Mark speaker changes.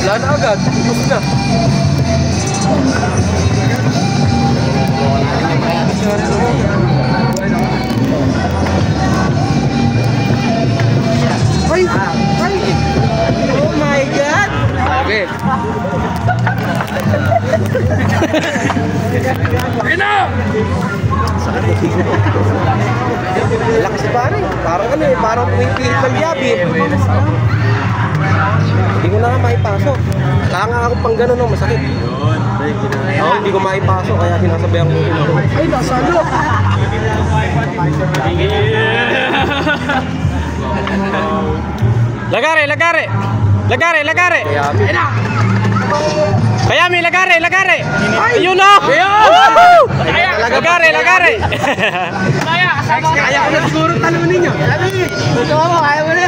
Speaker 1: Wala na agad. Tapos na. Ay! Ay! Oh my God! Sabi. Pina! Lakas pare. Parang ano eh. Parang pumipilit ng yabi. Hindi ko na nga maipasok. Kaya ako pang gano'n no, masakit. Oo, hindi ko maipasok. Kaya sinasabihan ko rin ako. Ay, nasalo!
Speaker 2: Lagare, lagare! Lagare, lagare! Kayami, lagare, lagare! Ayun o! Lagare, lagare!
Speaker 1: Kaya ko na siguro tanong ninyo. Ito mo, kaya mo na.